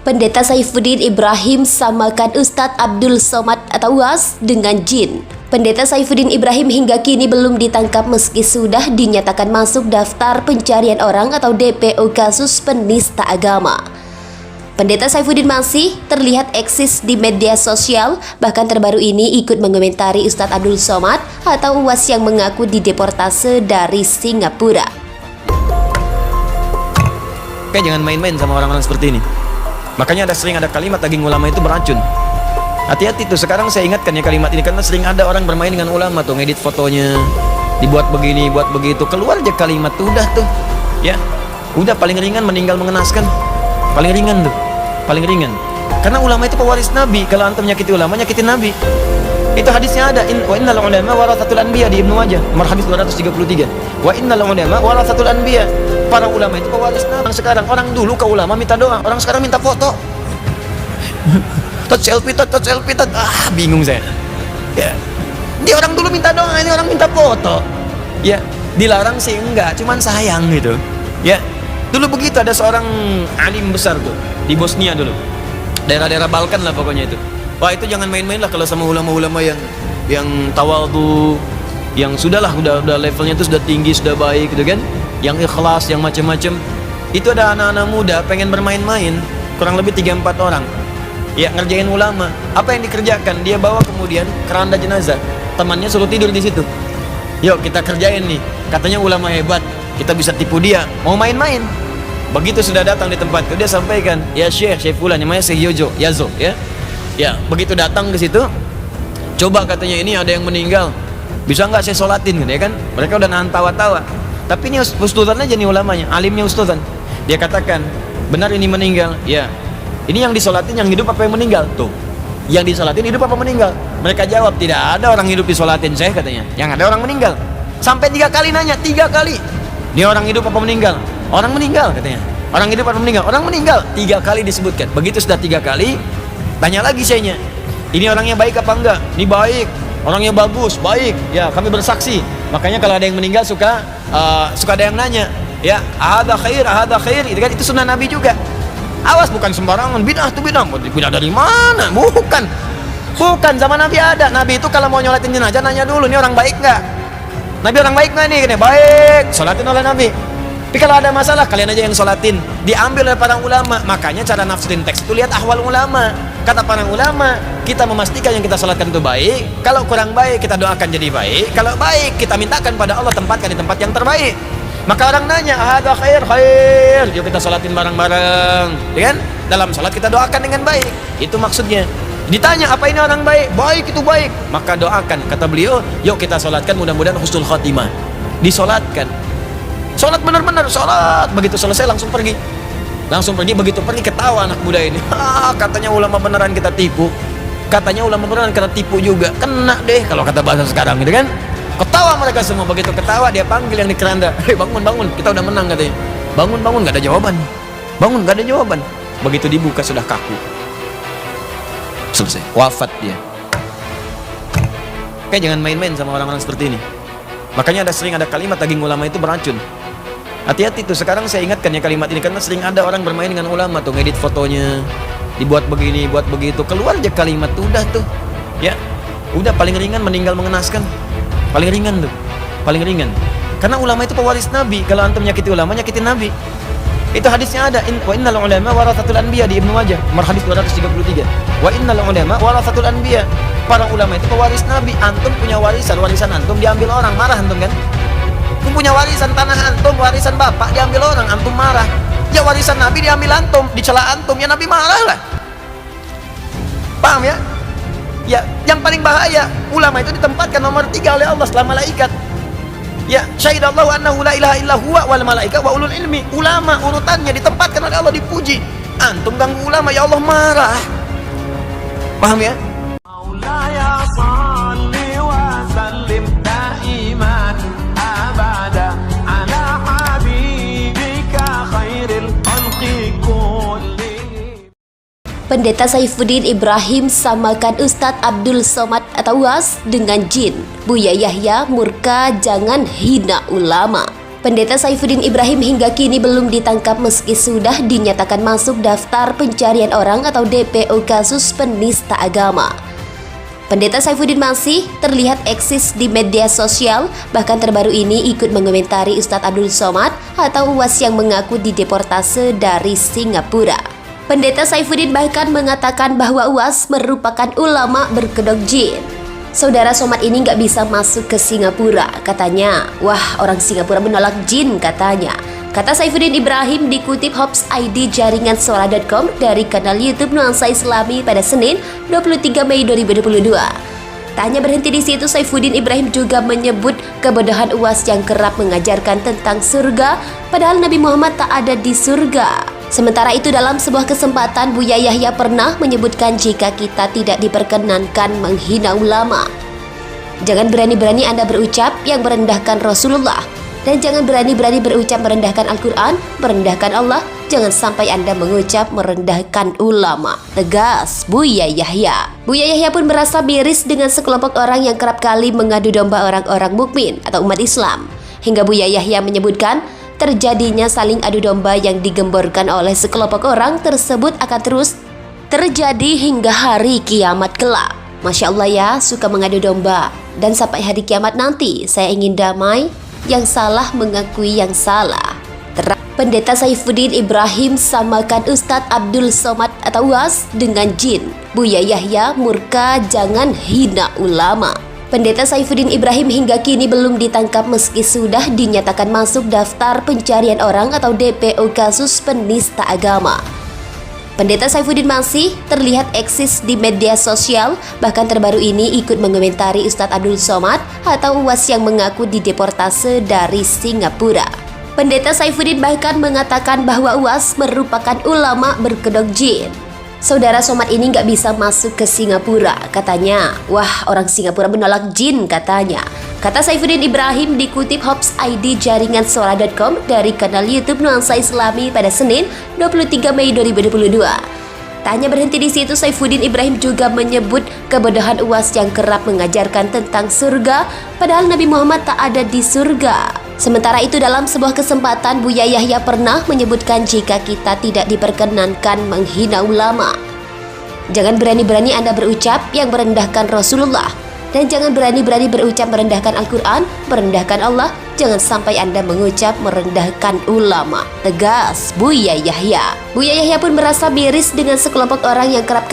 Pendeta Saifuddin Ibrahim samakan Ustadz Abdul Somad atau UAS dengan jin. Pendeta Saifuddin Ibrahim hingga kini belum ditangkap meski sudah dinyatakan masuk daftar pencarian orang atau DPO kasus penista agama. Pendeta Saifuddin masih terlihat eksis di media sosial, bahkan terbaru ini ikut mengomentari Ustadz Abdul Somad atau UAS yang mengaku dideportase dari Singapura. Oke, jangan main-main sama orang-orang seperti ini. Makanya sering ada kalimat daging ulama itu beracun. Hati-hati tuh, sekarang saya ingatkan ya kalimat ini karena sering ada orang bermain dengan ulama tuh, ngedit fotonya, dibuat begini, buat begitu, keluar aja kalimat tuh, udah tuh. Ya, udah paling ringan meninggal mengenaskan. Paling ringan tuh, paling ringan. Karena ulama itu pewaris Nabi, kalau antum nyakiti ulama, nyakitin Nabi. Itu hadisnya ada, wa innal ulama warathatul anbiya di Ibnu Majah, nomor hadis 233. Wa innal ulama warathatul anbiya. Para ulama itu pewaris Nabi. Sekarang orang dulu ke ulama minta doa, orang sekarang minta foto. Touch selfie, bingung saya. Ya. Dia orang dulu minta doa, ini orang minta foto. Ya, dilarang sih enggak, cuman sayang gitu. Ya. Dulu begitu ada seorang alim besar tuh di Bosnia dulu. Daerah-daerah Balkan lah pokoknya itu. Wah, itu jangan main-main lah kalau sama ulama-ulama yang tawadhu, yang sudahlah udah levelnya itu sudah tinggi, sudah baik gitu kan, yang ikhlas, yang macam-macam. Itu ada anak-anak muda pengen bermain-main, kurang lebih 3-4 orang ya, ngerjain ulama. Apa yang dikerjakan? Dia bawa kemudian keranda jenazah, temannya suruh tidur di situ. Yuk kita kerjain nih, katanya ulama hebat, kita bisa tipu dia, mau main-main. Begitu sudah datang di tempat itu, dia sampaikan, ya Syekh Fulan, namanya Syekh Yazo ya, begitu datang ke situ, coba katanya ini ada yang meninggal, bisa nggak saya sholatin gitu ya kan. Mereka udah nahan tawa-tawa, tapi ini ustadzan aja nih ulamanya, alimnya ustadzan. Dia katakan, benar ini meninggal, ya. Ini yang disolatin yang hidup apa yang meninggal? Tuh, yang disolatin hidup apa meninggal? Mereka jawab, tidak ada orang hidup disolatin, saya katanya, yang ada orang meninggal. Sampai 3 kali nanya, 3 kali. Ini orang hidup apa meninggal? Orang meninggal katanya. Orang hidup apa meninggal? Orang meninggal. 3 kali disebutkan. Begitu sudah 3 kali, tanya lagi sayanya, ini orangnya baik apa enggak? Ini baik, orangnya bagus, baik. Ya, kami bersaksi. Makanya kalau ada yang meninggal suka ada yang nanya, ya, ahada khair, itu sunnah Nabi juga. Awas, bukan sembarangan, bid'ah tuh bid'ah. Bid'ah dari mana? Bukan, zaman Nabi ada. Nabi itu kalau mau nyolatin jenazah nanya dulu, ini orang baik nggak? Nabi orang baik nggak nih? Gini, baik, sholatin oleh Nabi. Tapi kalau ada masalah, kalian aja yang sholatin. Diambil oleh para ulama. Makanya cara nafsirin teks itu lihat ahwal ulama. Kata para ulama, kita memastikan yang kita sholatkan itu baik. Kalau kurang baik, kita doakan jadi baik. Kalau baik, kita mintakan pada Allah tempatkan di tempat yang terbaik. Maka orang nanya, ahada khair, yuk kita sholatin bareng-bareng, ya kan? Dalam sholat kita doakan dengan baik, itu maksudnya. Ditanya, apa ini orang baik? Baik, itu baik. Maka doakan, kata beliau, yuk kita sholatkan mudah-mudahan husnul khotimah. Disolatkan, sholat benar-benar, sholat, begitu selesai langsung pergi, begitu pergi ketawa anak muda ini. Katanya ulama beneran kita tipu, katanya ulama beneran kita tipu juga, kena deh kalau kata bahasa sekarang gitu kan. Ketawa mereka semua, begitu ketawa dia panggil yang di keranda, bangun, kita udah menang katanya. Bangun, nggak ada jawaban. Begitu dibuka sudah kaku, selesai, wafat dia. Oke, jangan main-main sama orang-orang seperti ini. Makanya sering ada kalimat daging ulama itu beracun. Hati-hati tuh, sekarang saya ingatkan ya kalimat ini karena sering ada orang bermain dengan ulama tuh, ngedit fotonya, dibuat begini, buat begitu, keluar aja kalimat tuh, udah tuh. Ya, udah paling ringan meninggal mengenaskan. Paling ringan tuh, paling ringan. Karena ulama itu pewaris Nabi, kalau antum nyakiti ulama, nyakitin Nabi. Itu hadisnya ada, wa innal ulama warathatul anbiya di Ibnu Majah, nomor hadis 233. Wa innal ulama warathatul anbiya. Para ulama itu pewaris Nabi. Antum punya warisan antum diambil orang, marah antum kan? Antum punya warisan tanah antum, warisan bapak diambil orang, antum marah. Ya warisan Nabi diambil antum, dicela antum, ya Nabi marah lah. Paham ya? Ya, yang paling bahaya, ulama itu ditempatkan nomor 3 oleh Allah setelah malaikat. Ya, syahidallahu annahu la ilaha illa huwa wal malaika wa ulul ilmi. Ulama urutannya ditempatkan oleh Allah, dipuji. Antum ganggu ulama, ya Allah marah. Paham ya? Maulaya salli wa sallim daiman abada ala habibika khairil khalqi kulli. Pendeta Saifuddin Ibrahim samakan Ustadz Abdul Somad atau UAS dengan jin. Buya Yahya murka, jangan hina ulama. Pendeta Saifuddin Ibrahim hingga kini belum ditangkap meski sudah dinyatakan masuk daftar pencarian orang atau DPO kasus penista agama. Pendeta Saifuddin masih terlihat eksis di media sosial, bahkan terbaru ini ikut mengomentari Ustadz Abdul Somad atau UAS yang mengaku dideportase dari Singapura. Pendeta Saifuddin bahkan mengatakan bahwa UAS merupakan ulama berkedok jin. Saudara Somad ini nggak bisa masuk ke Singapura, katanya. Wah, orang Singapura menolak jin, katanya. Kata Saifuddin Ibrahim dikutip Hops ID jaringan suara.com dari kanal YouTube Nuansa Islami pada Senin 23 Mei 2022. Tak hanya berhenti di situ, Saifuddin Ibrahim juga menyebut kebodohan UAS yang kerap mengajarkan tentang surga, padahal Nabi Muhammad tak ada di surga. Sementara itu dalam sebuah kesempatan Buya Yahya pernah menyebutkan jika kita tidak diperkenankan menghina ulama. Jangan berani-berani Anda berucap yang merendahkan Rasulullah. Dan jangan berani-berani berucap merendahkan Al-Quran, merendahkan Allah. Jangan sampai Anda mengucap merendahkan ulama. Tegas Buya Yahya. Buya Yahya pun merasa miris dengan sekelompok orang yang kerap kali mengadu domba orang-orang mukmin atau umat Islam. Hingga Buya Yahya menyebutkan terjadinya saling adu domba yang digemborkan oleh sekelompok orang tersebut akan terus terjadi hingga hari kiamat kelak. Masya Allah ya, suka mengadu domba. Dan sampai hari kiamat nanti, saya ingin damai. Yang salah mengakui yang salah. Pendeta Saifuddin Ibrahim samakan Ustadz Abdul Somad atau UAS dengan jin. Buya Yahya murka, jangan hina ulama. Pendeta Saifuddin Ibrahim hingga kini belum ditangkap meski sudah dinyatakan masuk daftar pencarian orang atau DPO kasus penista agama. Pendeta Saifuddin masih terlihat eksis di media sosial, bahkan terbaru ini ikut mengomentari Ustadz Abdul Somad atau UAS yang mengaku dideportase dari Singapura. Pendeta Saifuddin bahkan mengatakan bahwa UAS merupakan ulama berkedok jin. Saudara Somad ini nggak bisa masuk ke Singapura, katanya. Wah, orang Singapura menolak jin, katanya. Kata Saifuddin Ibrahim dikutip Hops ID jaringan suara.com dari kanal YouTube Nuansa Islami pada Senin 23 Mei 2022. Tak hanya berhenti di situ, Saifuddin Ibrahim juga menyebut kebodohan UAS yang kerap mengajarkan tentang surga, padahal Nabi Muhammad tak ada di surga. Sementara itu dalam sebuah kesempatan Buya Yahya pernah menyebutkan jika kita tidak diperkenankan menghina ulama. Jangan berani-berani Anda berucap yang merendahkan Rasulullah. Dan jangan berani-berani berucap merendahkan Al-Quran, merendahkan Allah. Jangan sampai Anda mengucap merendahkan ulama. Tegas Buya Yahya. Buya Yahya pun merasa miris dengan sekelompok orang yang kerap